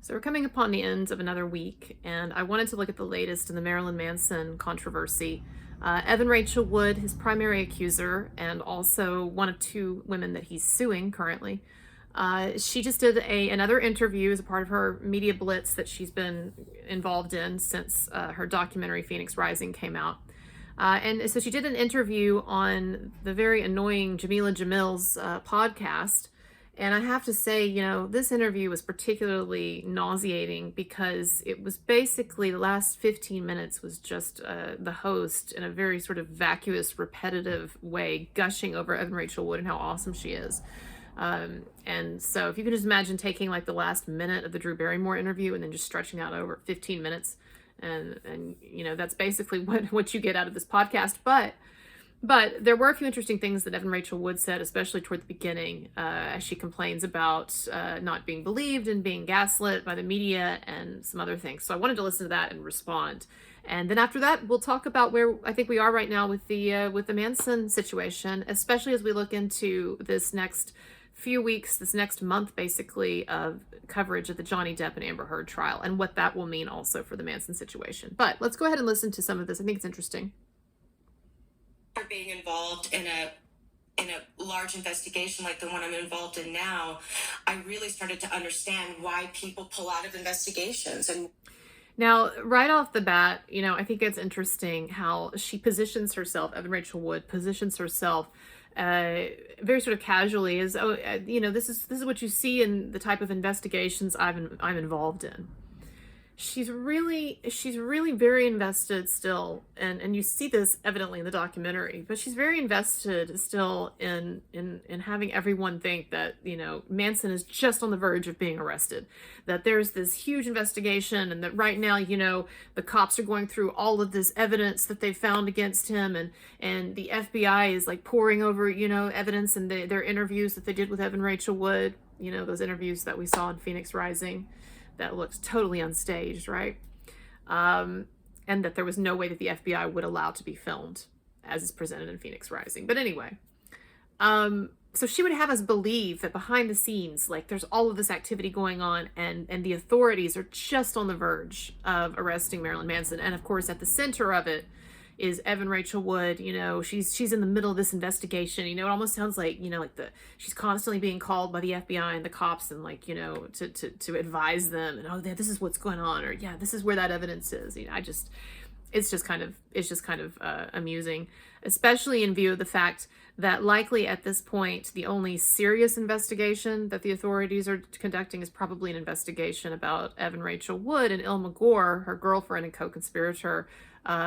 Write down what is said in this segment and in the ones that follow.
So we're coming upon the end of another week, and I wanted to look at the latest in the Marilyn Manson controversy. Evan Rachel Wood, his primary accuser, and also one of two women that he's suing currently, she just did another interview as a part of her media blitz that she's been involved in since her documentary Phoenix Rising came out. And so she did an interview on the very annoying Jamila Jamil's podcast. And I have to say, this interview was particularly nauseating because it was basically the last 15 minutes was just the host in a very sort of vacuous, repetitive way gushing over Evan Rachel Wood and how awesome she is. And so if you can just imagine taking like the last minute of the Drew Barrymore interview and then just stretching out over 15 minutes, and that's basically what you get out of this podcast. But there were a few interesting things that Evan Rachel Wood said, especially toward the beginning, as she complains about not being believed and being gaslit by the media and some other things. So I wanted to listen to that and respond. And then after that, we'll talk about where I think we are right now with the Manson situation, especially as we look into this next few weeks, this next month, basically, of coverage of the Johnny Depp and Amber Heard trial and what that will mean also for the Manson situation. But let's go ahead and listen to some of this. I think it's interesting. For being involved in a large investigation like the one I'm involved in now, I really started to understand why people pull out of investigations. And now, right off the bat, I think it's interesting how she positions herself, Evan Rachel Wood positions herself very sort of casually as, this is what you see in the type of investigations I'm involved in. She's really very invested still, and you see this evidently in the documentary, but she's very invested still in having everyone think that, Manson is just on the verge of being arrested, that there's this huge investigation, and that right now, the cops are going through all of this evidence that they found against him, and the FBI is like poring over, evidence and their interviews that they did with Evan Rachel Wood, those interviews that we saw in Phoenix Rising. That looked totally unstaged, right? And that there was no way that the FBI would allow to be filmed as is presented in Phoenix Rising. But anyway, so she would have us believe that behind the scenes, like there's all of this activity going on, and the authorities are just on the verge of arresting Marilyn Manson. And of course, at the center of it is Evan Rachel Wood. She's in the middle of this investigation. It almost sounds like, she's constantly being called by the FBI and the cops and to advise them, and this is what's going on, or this is where that evidence is. It's just kind of amusing, especially in view of the fact that likely at this point, the only serious investigation that the authorities are conducting is probably an investigation about Evan Rachel Wood and Ilma Gore, her girlfriend and co-conspirator,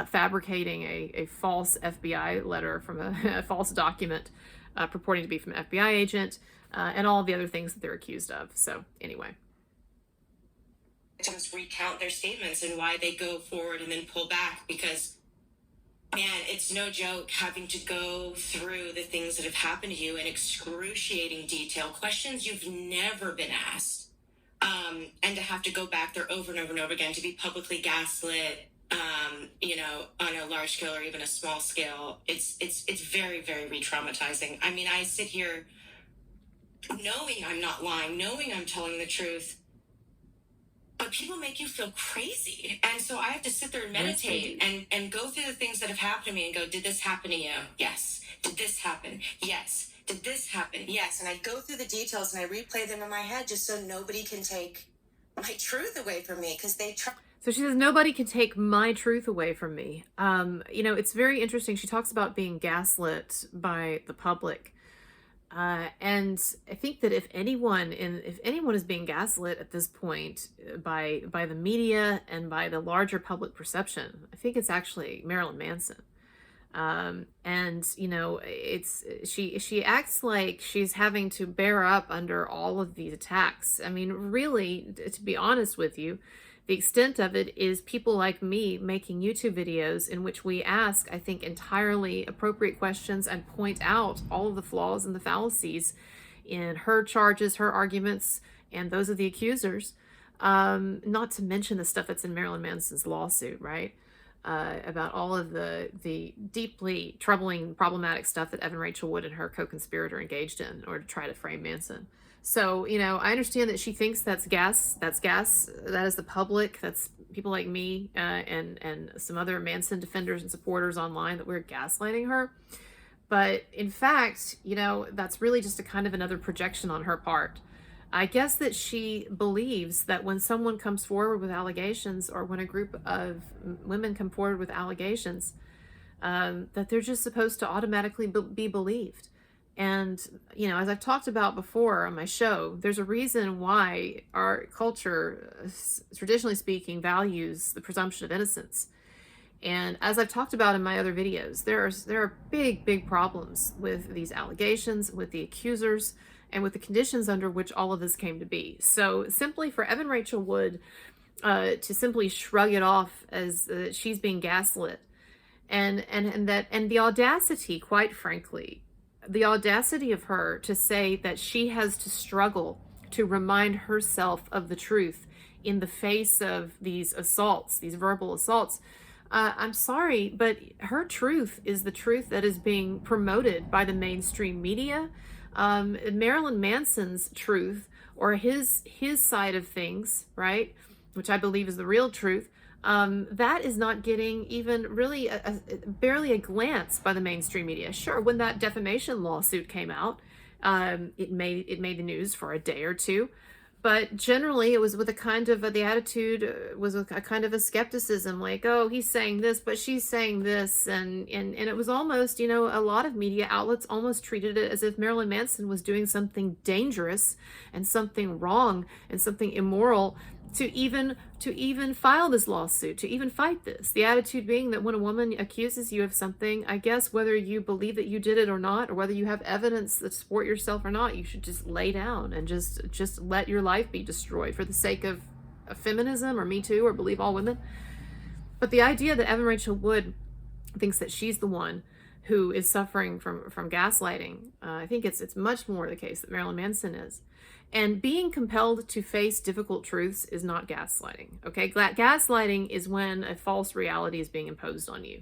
fabricating a false FBI letter from a false document purporting to be from an FBI agent, and all the other things that they're accused of. So anyway. Victims recount their statements and why they go forward and then pull back, because, man, it's no joke having to go through the things that have happened to you in excruciating detail, questions you've never been asked, and to have to go back there over and over and over again, to be publicly gaslit, on a large scale or even a small scale. It's very, very re-traumatizing. I mean, I sit here knowing I'm not lying, knowing I'm telling the truth, but people make you feel crazy. And so I have to sit there and meditate and go through the things that have happened to me and go, did this happen to you? Yes. Did this happen? Yes. Did this happen? Yes. And I go through the details and I replay them in my head just so nobody can take my truth away from me, because they try. So she says, nobody can take my truth away from me. It's very interesting. She talks about being gaslit by the public. And I think that if anyone is being gaslit at this point by the media and by the larger public perception, I think it's actually Marilyn Manson. She acts like she's having to bear up under all of these attacks. I mean, really, to be honest with you, the extent of it is people like me making YouTube videos in which we ask, I think, entirely appropriate questions and point out all of the flaws and the fallacies in her charges, her arguments, and those of the accusers. Not to mention the stuff that's in Marilyn Manson's lawsuit, right? About all of the deeply troubling, problematic stuff that Evan Rachel Wood and her co-conspirator engaged in order to try to frame Manson. So, you know, I understand that she thinks that's gas, that is the public, that's people like me, and some other Manson defenders and supporters online, that we're gaslighting her. But in fact, you know, that's really just a kind of another projection on her part. I guess that she believes that when someone comes forward with allegations, or when a group of women come forward with allegations, that they're just supposed to automatically be believed. And, you know, as I've talked about before on my show, there's a reason why our culture, traditionally speaking, values the presumption of innocence. And as I've talked about in my other videos, there are big problems with these allegations, with the accusers, and with the conditions under which all of this came to be. So simply for Evan Rachel Wood to simply shrug it off as she's being gaslit, and the audacity, quite frankly, the audacity of her to say that she has to struggle to remind herself of the truth in the face of these assaults, these verbal assaults. I'm sorry, but her truth is the truth that is being promoted by the mainstream media. Marilyn Manson's truth, or his side of things, right, which I believe is the real truth, that is not getting even really barely a glance by the mainstream media. Sure, when that defamation lawsuit came out, it made the news for a day or two. But generally, it was with a kind of the attitude was with a kind of a skepticism, like, oh, he's saying this, but she's saying this, and it was almost, you know, a lot of media outlets almost treated it as if Marilyn Manson was doing something dangerous and something wrong and something immoral to even file this lawsuit, to even fight this. The attitude being that when a woman accuses you of something, I guess whether you believe that you did it or not, or whether you have evidence that support yourself or not, you should just lay down and just let your life be destroyed for the sake of feminism or Me Too or Believe All Women. But the idea that Evan Rachel Wood thinks that she's the one who is suffering from gaslighting, I think it's much more the case that Marilyn Manson is. And being compelled to face difficult truths is not gaslighting, okay? Gaslighting is when a false reality is being imposed on you.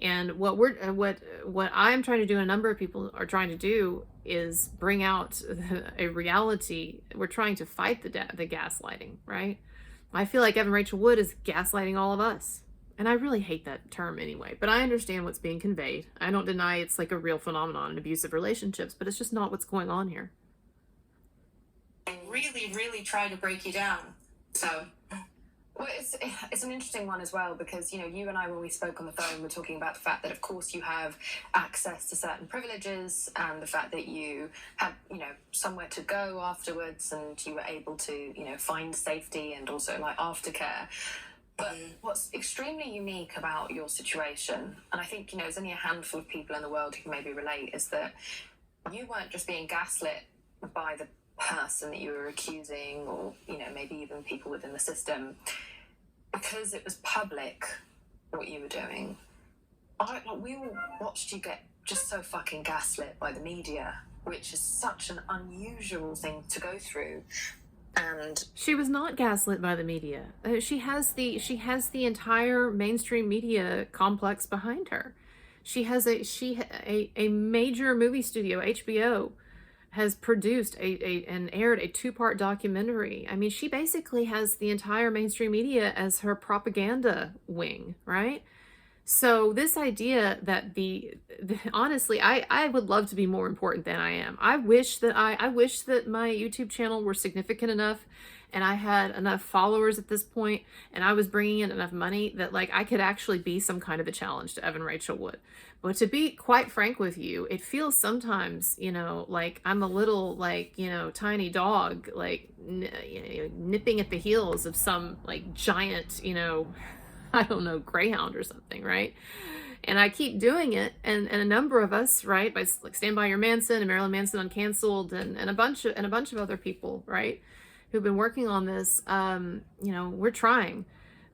And what I'm trying to do, and a number of people are trying to do, is bring out a reality. We're trying to fight the gaslighting, right? I feel like Evan Rachel Wood is gaslighting all of us. And I really hate that term anyway, but I understand what's being conveyed. I don't deny it's like a real phenomenon in abusive relationships, but it's just not what's going on here. Really try to break you down. So, well, it's an interesting one as well, because, you know, you and I, when we spoke on the phone, were talking about the fact that, of course, you have access to certain privileges, and the fact that you had, you know, somewhere to go afterwards, and you were able to, you know, find safety and also like aftercare. But what's extremely unique about your situation, and I think, you know, there's only a handful of people in the world who can maybe relate, is that you weren't just being gaslit by the person that you were accusing, or, you know, maybe even people within the system, because it was public what you were doing. We all watched you get just so fucking gaslit by the media, which is such an unusual thing to go through. And she was not gaslit by the media. She has the entire mainstream media complex behind her. She has a major movie studio, HBO, has produced and aired a 2-part documentary. I mean, she basically has the entire mainstream media as her propaganda wing, right? So this idea that honestly, I would love to be more important than I am. I wish that my YouTube channel were significant enough, and I had enough followers at this point, and I was bringing in enough money that, like, I could actually be some kind of a challenge to Evan Rachel Wood. But to be quite frank with you, it feels sometimes, you know, like I'm a little, like, you know, tiny dog, like, nipping at the heels of some, like, giant, you know, I don't know, greyhound or something, right? And I keep doing it, and a number of us, right, by like Stand By Your Manson and Marilyn Manson Uncanceled, and a bunch of other people, right, who've been working on this, you know, we're trying.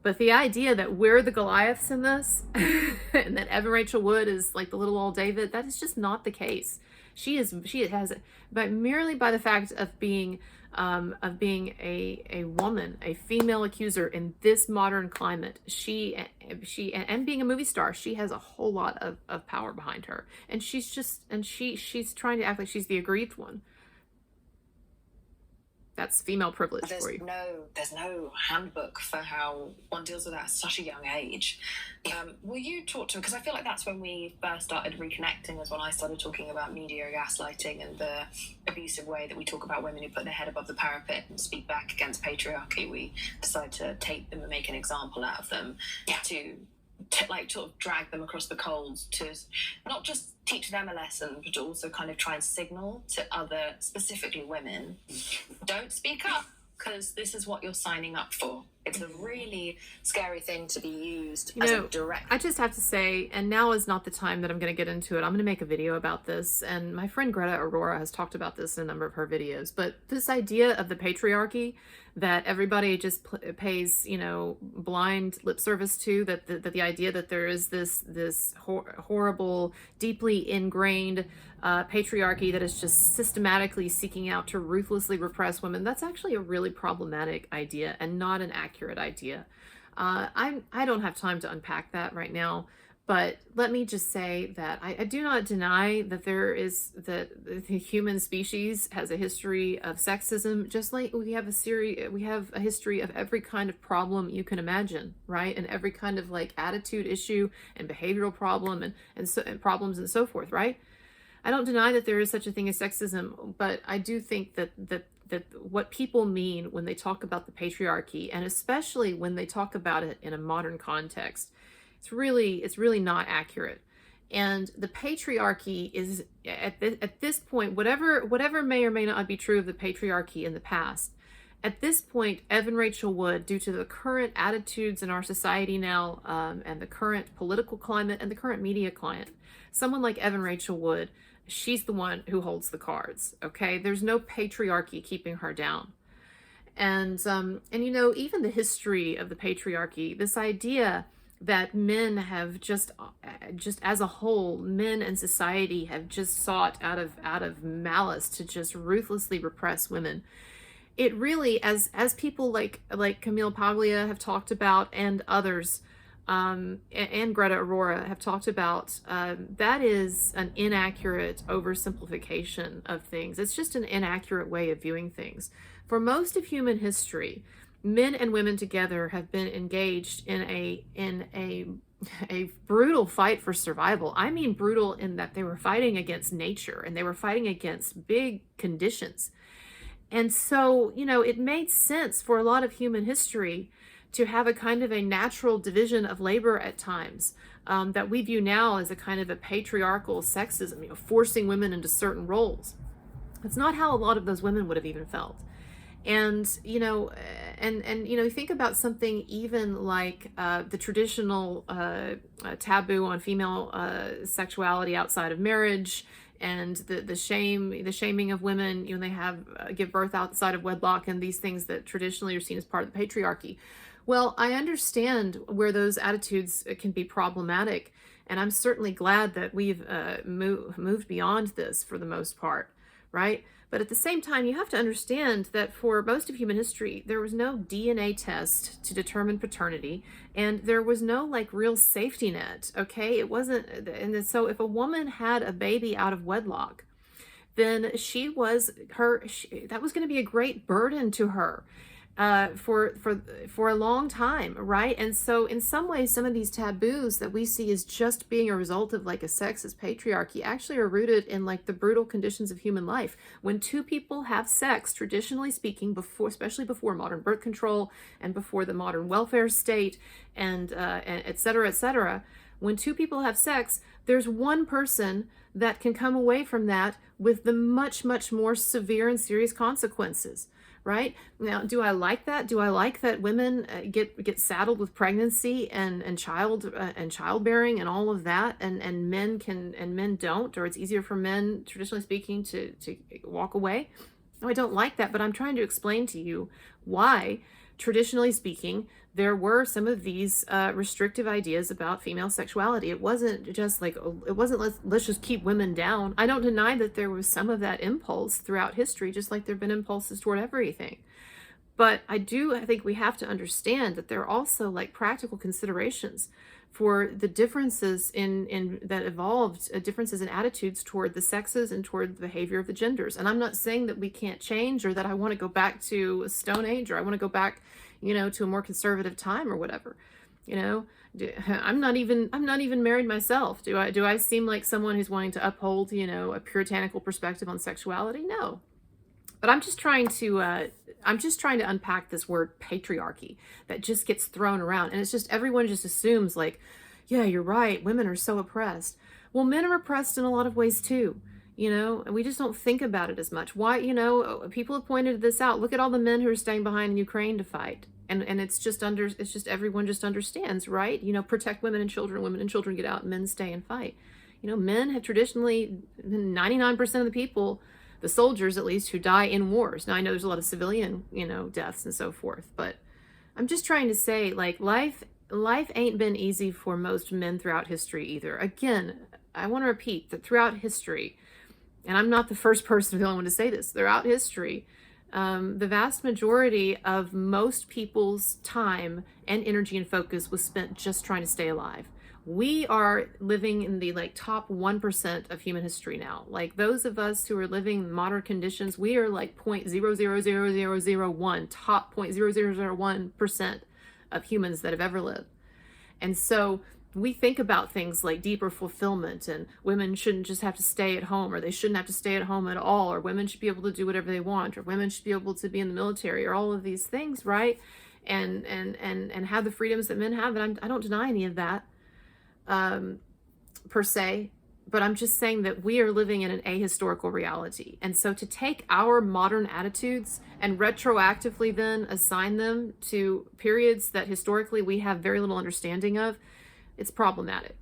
But the idea that we're the Goliaths in this, and that Evan Rachel Wood is like the little old David, that is just not the case. She has, but merely by the fact of being a woman, a female accuser in this modern climate, she and being a movie star, she has a whole lot of power behind her, and she's trying to act like she's the aggrieved one. That's female privilege for you. There's no handbook for how one deals with that at such a young age. Will you talk to, because I feel like that's when we first started reconnecting, was when I started talking about media gaslighting and the abusive way that we talk about women who put their head above the parapet and speak back against patriarchy. We decide to tape them and make an example out of them to like sort of drag them across the coals, to not just teach them a lesson, but to also kind of try and signal to other, specifically women, don't speak up, because this is what you're signing up for. It's a really scary thing to be used as a direct... I just have to say, and now is not the time that I'm going to get into it. I'm going to make a video about this, and my friend Greta Aurora has talked about this in a number of her videos, but this idea of the patriarchy that everybody just pays, you know, blind lip service to, that the idea that there is this horrible, deeply ingrained patriarchy that is just systematically seeking out to ruthlessly repress women, that's actually a really problematic idea and not an accurate idea. I don't have time to unpack that right now, but let me just say that I do not deny that that the human species has a history of sexism, just like we have a history of every kind of problem you can imagine, right? And every kind of like attitude issue and behavioral problem and problems and so forth, right? I don't deny that there is such a thing as sexism, but I do think that what people mean when they talk about the patriarchy, and especially when they talk about it in a modern context, it's really not accurate. And the patriarchy is at this point, whatever may or may not be true of the patriarchy in the past, at this point, Evan Rachel Wood, due to the current attitudes in our society now, and the current political climate and the current media climate, someone like Evan Rachel Wood, she's the one who holds the cards, okay? There's no patriarchy keeping her down. And you know, even the history of the patriarchy, this idea that men have just as a whole, men and society have just sought out of malice to just ruthlessly repress women. It really, as people like Camille Paglia have talked about, and others, and Greta Aurora have talked about, that is an inaccurate oversimplification of things. It's just an inaccurate way of viewing things. For most of human history, men and women together have been engaged in a brutal fight for survival. I mean brutal in that they were fighting against nature and they were fighting against big conditions. And so, you know, it made sense for a lot of human history to have a kind of a natural division of labor at times, that we view now as a kind of a patriarchal sexism, you know, forcing women into certain roles. That's not how a lot of those women would have even felt. And, you know, and you know, think about something even like the traditional taboo on female sexuality outside of marriage, and the shaming of women, you know, they have give birth outside of wedlock, and these things that traditionally are seen as part of the patriarchy. Well, I understand where those attitudes can be problematic, and I'm certainly glad that we've moved beyond this for the most part, right? But at the same time, you have to understand that for most of human history, there was no DNA test to determine paternity, and there was no like real safety net, okay? It wasn't, and so if a woman had a baby out of wedlock, then that was going to be a great burden to her for a long time, right? And so in some ways, some of these taboos that we see as just being a result of like a sexist patriarchy actually are rooted in like the brutal conditions of human life. When two people have sex, traditionally speaking, especially before modern birth control and before the modern welfare state and et cetera, when two people have sex, there's one person that can come away from that with the much, much more severe and serious consequences. Right? Now, do I like that? Do I like that women get saddled with pregnancy and childbearing and all of that, and men don't, or it's easier for men, traditionally speaking, to walk away? No, I don't like that, but I'm trying to explain to you why, traditionally speaking, there were some of these restrictive ideas about female sexuality. It wasn't just like, let's just keep women down. I don't deny that there was some of that impulse throughout history, just like there have been impulses toward everything. But I think we have to understand that there are also like practical considerations for the differences in that evolved, differences in attitudes toward the sexes and toward the behavior of the genders. And I'm not saying that we can't change, or that I want to go back to a Stone Age, or I want to go back, to a more conservative time or whatever. I'm not even married myself. Do I seem like someone who's wanting to uphold, a puritanical perspective on sexuality? No. But I'm just trying to unpack this word patriarchy that just gets thrown around, and it's just, everyone just assumes like, yeah, you're right, women are so oppressed. Well, men are oppressed in a lot of ways too, and we just don't think about it as much. Why, people have pointed this out. Look at all the men who are staying behind in Ukraine to fight. And it's just everyone just understands, right? Protect women and children get out, and men stay and fight. Men have traditionally, 99% of the people, the soldiers at least, who die in wars. Now I know there's a lot of civilian, deaths and so forth, but I'm just trying to say, like, life ain't been easy for most men throughout history either. Again, I want to repeat that throughout history, and I'm not the first person or the only one to say this, throughout history, the vast majority of most people's time and energy and focus was spent just trying to stay alive. We are living in the top 1% of human history now. Like, those of us who are living in modern conditions, we are like 0.000001, top 0.0001% of humans that have ever lived. And so we think about things like deeper fulfillment, and women shouldn't just have to stay at home, or they shouldn't have to stay at home at all, or women should be able to do whatever they want, or women should be able to be in the military, or all of these things, right? And have the freedoms that men have. And I don't deny any of that. Per se, but I'm just saying that we are living in an ahistorical reality. And so to take our modern attitudes and retroactively then assign them to periods that historically we have very little understanding of, it's problematic.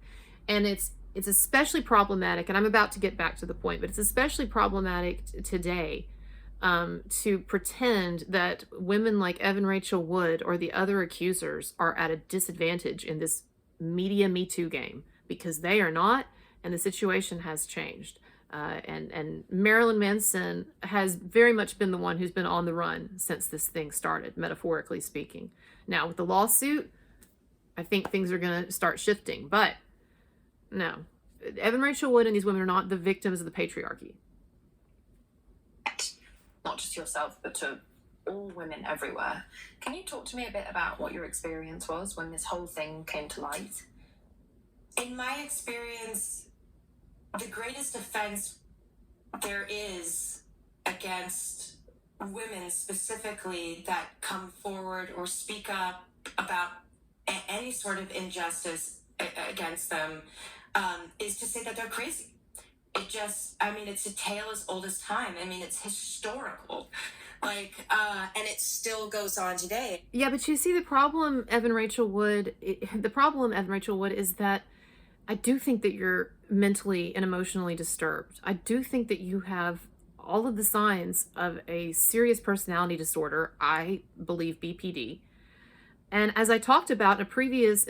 And it's especially problematic, and I'm about to get back to the point, but it's especially problematic today to pretend that women like Evan Rachel Wood or the other accusers are at a disadvantage in this media Me Too game, because they are not, and the situation has changed. And Marilyn Manson has very much been the one who's been on the run since this thing started, metaphorically speaking. Now, with the lawsuit, I think things are going to start shifting, but no. Evan Rachel Wood and these women are not the victims of the patriarchy. Not just yourself, but to all women everywhere. Can you talk to me a bit about what your experience was when this whole thing came to light? In my experience, the greatest offense there is against women specifically that come forward or speak up about any sort of injustice against them is to say that they're crazy. It's a tale as old as time. It's historical. And it still goes on today. Yeah, but you see the problem, Evan Rachel Wood, is that I do think that you're mentally and emotionally disturbed. I do think that you have all of the signs of a serious personality disorder. I believe BPD. And as I talked about in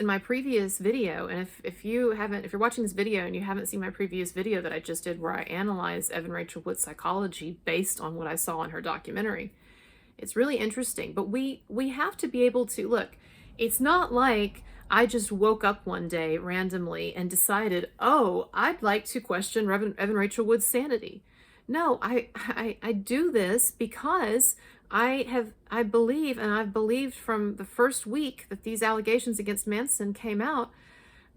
my previous video, and if you're watching this video and you haven't seen my previous video that I just did where I analyzed Evan Rachel Wood's psychology based on what I saw in her documentary, it's really interesting. But we have to be able to look. It's not like I just woke up one day randomly and decided, oh, I'd like to question Evan Rachel Wood's sanity. No, I do this because I've believed from the first week that these allegations against Manson came out,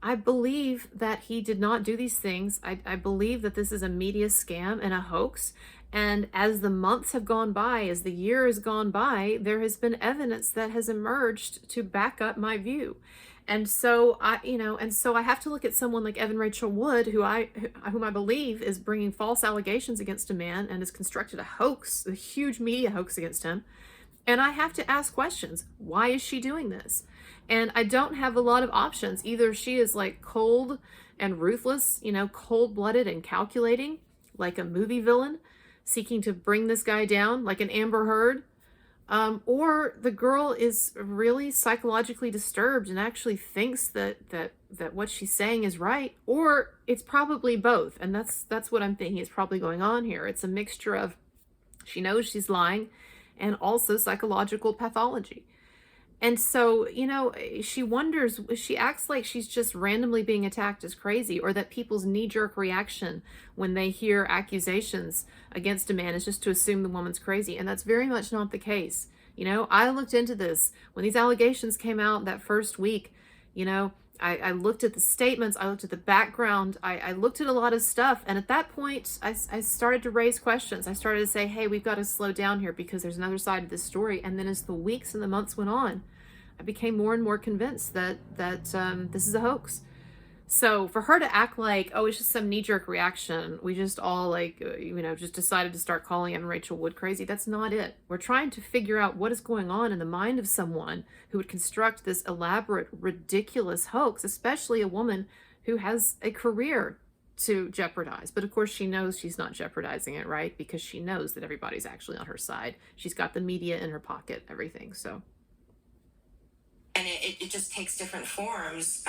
I believe that he did not do these things. I believe that this is a media scam and a hoax. And as the months have gone by, as the year has gone by, there has been evidence that has emerged to back up my view. And so I have to look at someone like Evan Rachel Wood, whom I believe is bringing false allegations against a man and has constructed a hoax, a huge media hoax against him. And I have to ask questions. Why is she doing this? And I don't have a lot of options. Either she is like cold and ruthless, cold-blooded and calculating, like a movie villain, seeking to bring this guy down like an Amber Heard, or the girl is really psychologically disturbed and actually thinks that what she's saying is right, or it's probably both. And that's what I'm thinking is probably going on here. It's a mixture of she knows she's lying and also psychological pathology. And so, she wonders, she acts like she's just randomly being attacked as crazy, or that people's knee-jerk reaction when they hear accusations against a man is just to assume the woman's crazy. And that's very much not the case. I looked into this. When these allegations came out that first week, I looked at the statements, I looked at the background, I looked at a lot of stuff. And at that point, I started to raise questions. I started to say, hey, we've got to slow down here because there's another side of this story. And then as the weeks and the months went on, I became more and more convinced that this is a hoax. So for her to act like, oh, it's just some knee-jerk reaction, we just all just decided to start calling Evan Rachel Wood crazy, that's not it. We're trying to figure out what is going on in the mind of someone who would construct this elaborate, ridiculous hoax, especially a woman who has a career to jeopardize. But of course she knows she's not jeopardizing it, right? Because she knows that everybody's actually on her side. She's got the media in her pocket, everything, so. And it just takes different forms.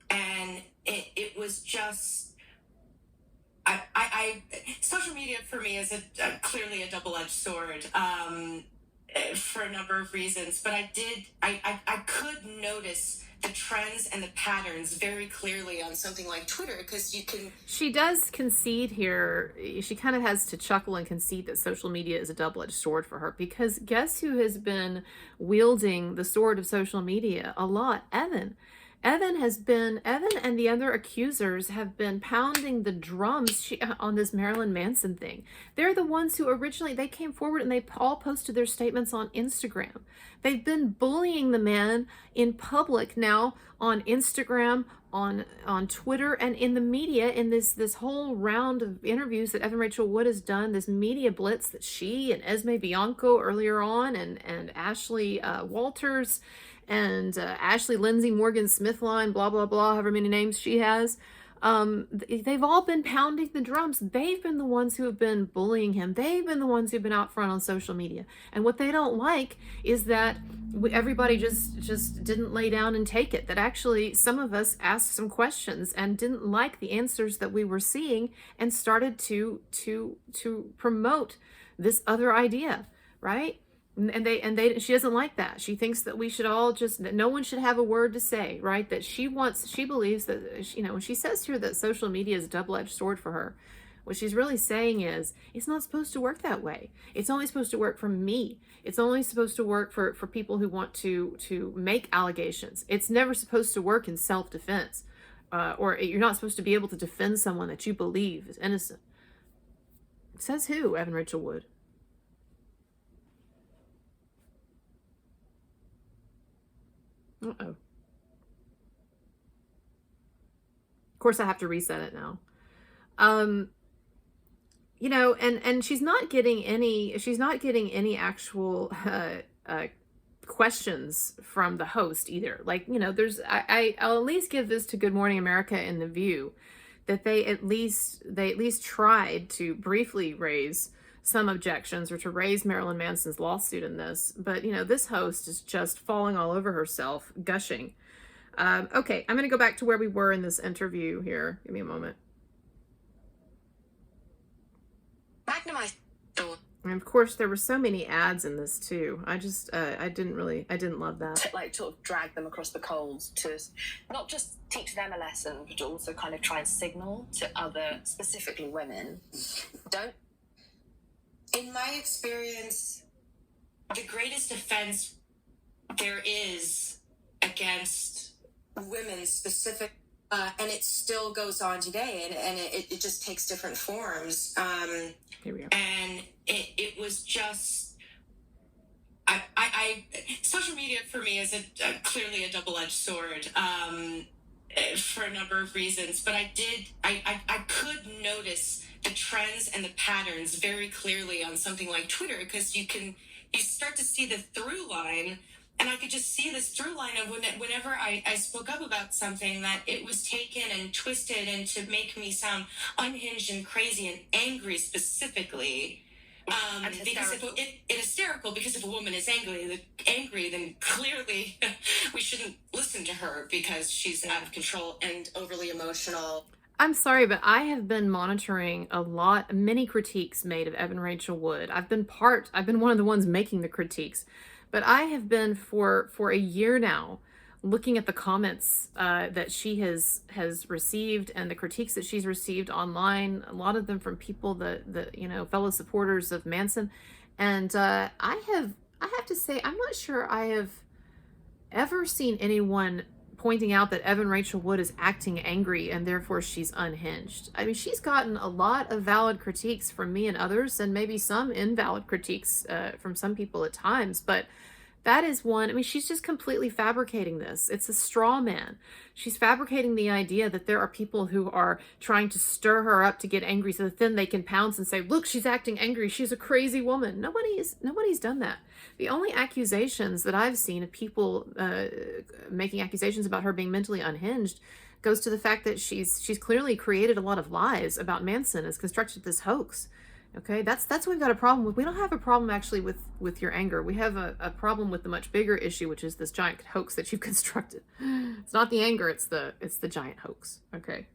And it was just, social media for me is clearly a double-edged sword for a number of reasons. But I could notice the trends and the patterns very clearly on something like Twitter, because you can... She does concede here. She kind of has to chuckle and concede that social media is a double-edged sword for her, because guess who has been wielding the sword of social media a lot? Evan and the other accusers have been pounding the drums on this Marilyn Manson thing. They're the ones who originally, they came forward and they all posted their statements on Instagram. They've been bullying the man in public now on Instagram, on Twitter, and in the media, in this whole round of interviews that Evan Rachel Wood has done, this media blitz that she and Esme Bianco earlier on, and Ashley Walters, and Ashley Lindsay Morgan Smithline, blah, blah, blah, however many names she has. They've all been pounding the drums. They've been the ones who have been bullying him. They've been the ones who've been out front on social media. And what they don't like is that everybody just didn't lay down and take it. That actually some of us asked some questions and didn't like the answers that we were seeing and started to promote this other idea, right? And she doesn't like that. She thinks that we should all that no one should have a word to say, right? That she believes that, when she says here that social media is a double-edged sword for her, what she's really saying is, it's not supposed to work that way. It's only supposed to work for me. It's only supposed to work for people who want to make allegations. It's never supposed to work in self-defense. Or you're not supposed to be able to defend someone that you believe is innocent. Says who? Evan Rachel Wood. Uh-oh. Of course I have to reset it now. And she's not getting any actual questions from the host either. I'll at least give this to Good Morning America and The View, that they at least tried to briefly raise some objections or to raise Marilyn Manson's lawsuit in this. But, this host is just falling all over herself, gushing. Okay, I'm going to go back to where we were in this interview here. Give me a moment. And of course, there were so many ads in this too. I didn't love that. To sort of drag them across the coals to not just teach them a lesson, but also kind of try and signal to other, specifically women, don't. In my experience, the greatest offense there is against women specific, and it still goes on today, and it just takes different forms. Here we go. And it was just, social media for me is clearly a double-edged sword for a number of reasons, but I could notice the trends and the patterns very clearly on something like Twitter, because you start to see the through line, and I could just see this through line of whenever I spoke up about something, that it was taken and twisted and to make me sound unhinged and crazy and angry specifically. Because hysterical, because if a woman is angry, then clearly we shouldn't listen to her because she's out of control and overly emotional. I'm sorry, but I have been monitoring many critiques made of Evan Rachel Wood. I've been one of the ones making the critiques. But I have been for a year now looking at the comments that she has received and the critiques that she's received online. A lot of them from people that you know, fellow supporters of Manson, and I have to say I'm not sure I have ever seen anyone pointing out that Evan Rachel Wood is acting angry and therefore she's unhinged. I mean, she's gotten a lot of valid critiques from me and others, and maybe some invalid critiques from some people at times, but that is one. I mean, she's just completely fabricating this. It's a straw man. She's fabricating the idea that there are people who are trying to stir her up to get angry so that then they can pounce and say, look, she's acting angry. She's a crazy woman. Nobody's done that. The only accusations that I've seen of people making accusations about her being mentally unhinged goes to the fact that she's clearly created a lot of lies about Manson, has constructed this hoax. Okay, that's what we've got a problem with. We don't have a problem actually with your anger. We have a problem with the much bigger issue, which is this giant hoax that you've constructed. It's not the anger, it's the giant hoax. Okay.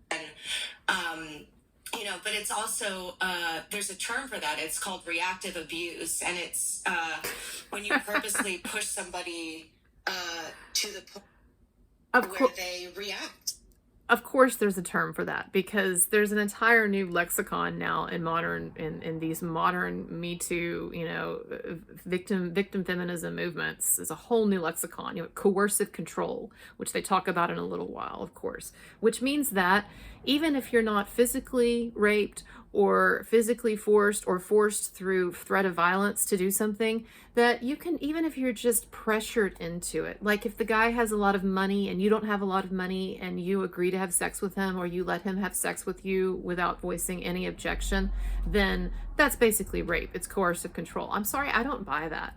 And, you know, but it's also, there's a term for that. It's called reactive abuse. And it's when you purposely push somebody to the point where they react. Of course there's a term for that, because there's an entire new lexicon now in these modern Me Too, you know, victim feminism movements. There's a whole new lexicon, you know, coercive control, which they talk about in a little while, of course, which means that even if you're not physically raped or physically forced or forced through threat of violence to do something, that you can, even if you're just pressured into it, like if the guy has a lot of money and you don't have a lot of money and you agree to have sex with him, or you let him have sex with you without voicing any objection, then that's basically rape. It's coercive control. I'm sorry, I don't buy that.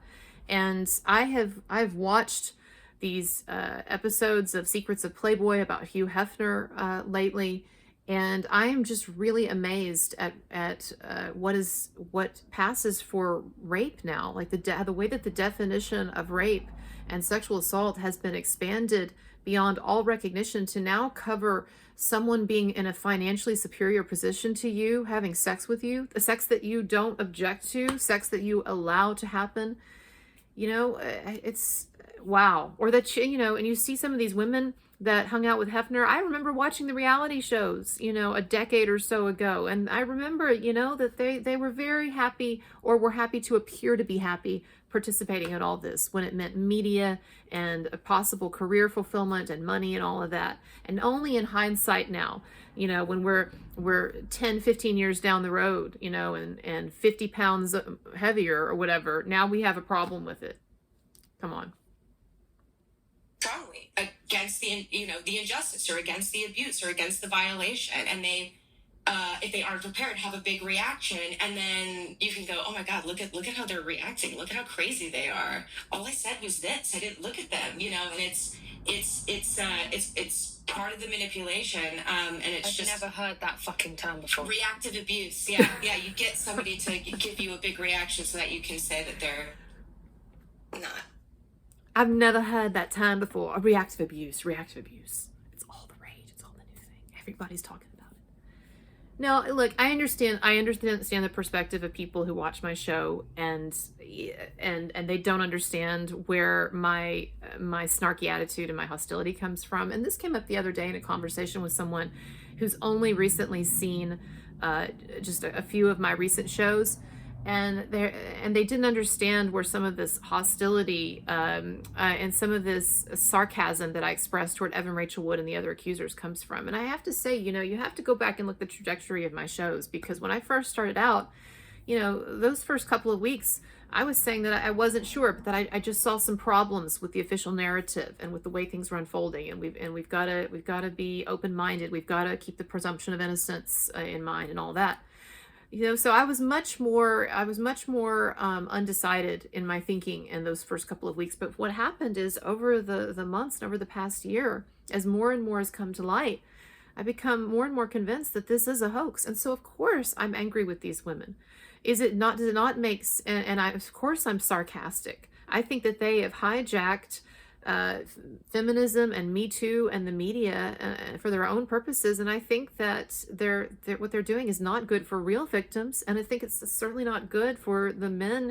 And I've watched these episodes of Secrets of Playboy about Hugh Hefner lately, and I am just really amazed at what passes for rape now. Like the way that the definition of rape and sexual assault has been expanded beyond all recognition to now cover someone being in a financially superior position to you, having sex with you, the sex that you don't object to, sex that you allow to happen. You know, it's wow. Or that, you know, and you see some of these women that hung out with Hefner. I remember watching the reality shows, you know, a decade or so ago. And I remember, you know, that they were very happy, or were happy to appear to be happy, participating in all this when it meant media and a possible career fulfillment and money and all of that. And only in hindsight now, you know, when we're 10, 15 years down the road, you know, and 50 pounds heavier or whatever, now we have a problem with it. Come on. Strongly against the, you know, the injustice, or against the abuse, or against the violation, and they if they aren't prepared, have a big reaction, and then you can go, oh my god, look at how they're reacting, look at how crazy they are, all I said was this, I didn't look at them, you know. And it's part of the manipulation, and it's I've just never heard that fucking term before. Reactive abuse. Yeah. You get somebody to give you a big reaction so that you can say that they're not. I've never heard that term before. Reactive abuse. It's all the rage. It's all the new thing. Everybody's talking about it. No, look, I understand the perspective of people who watch my show and they don't understand where my snarky attitude and my hostility comes from. And this came up the other day in a conversation with someone who's only recently seen just a few of my recent shows. And they didn't understand where some of this hostility and some of this sarcasm that I expressed toward Evan Rachel Wood and the other accusers comes from. And I have to say, you know, you have to go back and look at the trajectory of my shows, because when I first started out, you know, those first couple of weeks, I was saying that I wasn't sure, but that I just saw some problems with the official narrative and with the way things were unfolding. And we've got to be open-minded. We've got to keep the presumption of innocence in mind and all that. You know, so I was much more undecided in my thinking in those first couple of weeks. But what happened is, over the months and over the past year, as more and more has come to light, I become more and more convinced that this is a hoax. And so, of course, I'm angry with these women. Does it not make, and of course I'm sarcastic. I think that they have hijacked feminism and Me Too and the media for their own purposes. And I think that what they're doing is not good for real victims. And I think it's certainly not good for the men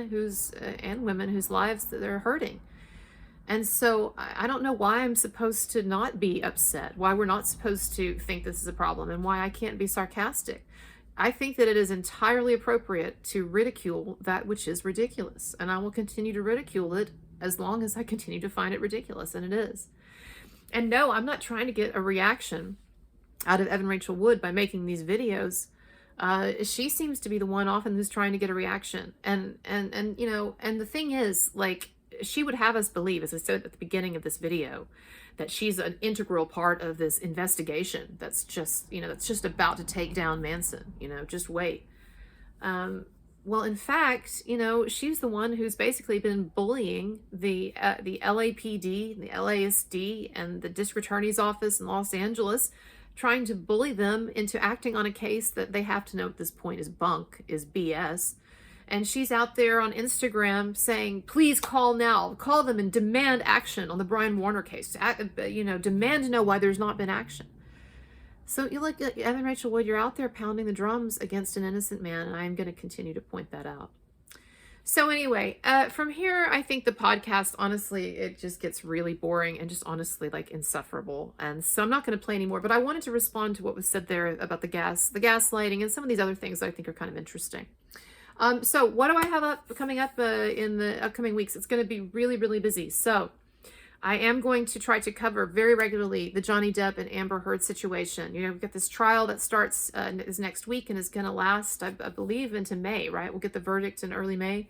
and women whose lives that they're hurting. And so I don't know why I'm supposed to not be upset, why we're not supposed to think this is a problem, and why I can't be sarcastic. I think that it is entirely appropriate to ridicule that which is ridiculous, and I will continue to ridicule it as long as I continue to find it ridiculous, and it is. And no, I'm not trying to get a reaction out of Evan Rachel Wood by making these videos. She seems to be the one often who's trying to get a reaction. And you know, and the thing is, like, she would have us believe, as I said at the beginning of this video, that she's an integral part of this investigation that's just, you know, that's just about to take down Manson, you know, just wait. Well, in fact, you know, she's the one who's basically been bullying the LAPD, the LASD, and the district attorney's office in Los Angeles, trying to bully them into acting on a case that they have to know at this point is bunk, is BS. And she's out there on Instagram saying, please call now, call them and demand action on the Brian Warner case. You know, demand to know why there's not been action. So you look at Evan Rachel Wood, you're out there pounding the drums against an innocent man, and I'm going to continue to point that out. So anyway, from here, I think the podcast, honestly, it just gets really boring and just honestly like insufferable. And so I'm not going to play anymore, but I wanted to respond to what was said there about the gaslighting and some of these other things that I think are kind of interesting. So what do I have coming up in the upcoming weeks? It's going to be really, really busy. So I am going to try to cover very regularly the Johnny Depp and Amber Heard situation. You know, we've got this trial that starts is next week and is going to last, I believe, into May, right? We'll get the verdict in early May.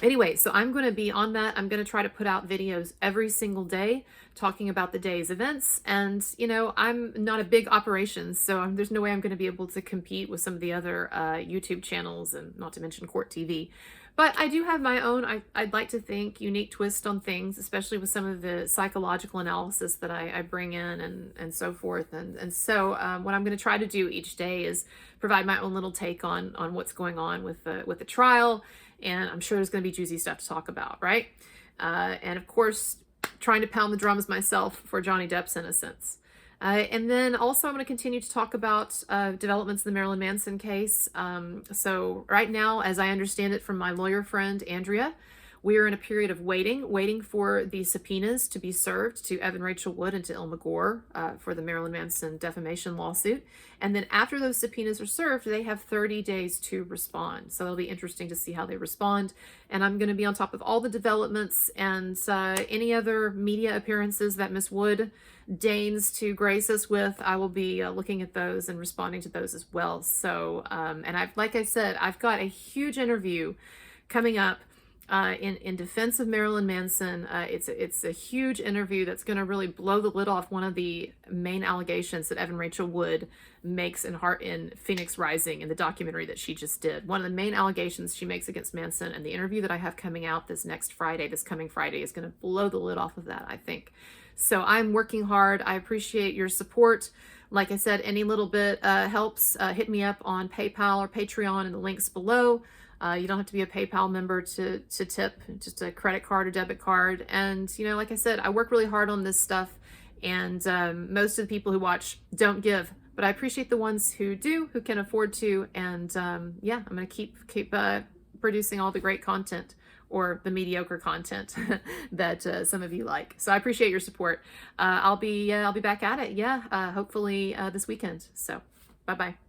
Anyway, so I'm going to be on that. I'm going to try to put out videos every single day talking about the day's events. And, you know, I'm not a big operation, so there's no way I'm going to be able to compete with some of the other YouTube channels, and not to mention Court TV. But I do have my own, I'd like to think, unique twist on things, especially with some of the psychological analysis that I bring in and so forth. And so what I'm going to try to do each day is provide my own little take on what's going on with the trial. And I'm sure there's going to be juicy stuff to talk about, right? And of course, trying to pound the drums myself for Johnny Depp's innocence. And then also I'm going to continue to talk about developments in the Marilyn Manson case. So right now, as I understand it from my lawyer friend, Andrea, we are in a period of waiting for the subpoenas to be served to Evan Rachel Wood and to Ilma Gore for the Marilyn Manson defamation lawsuit. And then after those subpoenas are served, they have 30 days to respond. So it'll be interesting to see how they respond. And I'm going to be on top of all the developments and any other media appearances that Miss Wood deigns to grace us with. I will be looking at those and responding to those as well. So, and like I said, I've got a huge interview coming up in defense of Marilyn Manson. It's a huge interview that's going to really blow the lid off one of the main allegations that Evan Rachel Wood makes in Phoenix Rising, in the documentary that she just did. One of the main allegations she makes against Manson, and the interview that I have coming out this coming Friday, is going to blow the lid off of that, I think. So I'm working hard. I appreciate your support. Like I said, any little bit helps. Hit me up on PayPal or Patreon in the links below. You don't have to be a PayPal member to tip, just a credit card or debit card. And, you know, like I said, I work really hard on this stuff, and most of the people who watch don't give, but I appreciate the ones who do, who can afford to. And yeah, I'm going to keep producing all the great content, or the mediocre content that some of you like. So I appreciate your support. I'll be back at it. Yeah, hopefully this weekend. So bye-bye.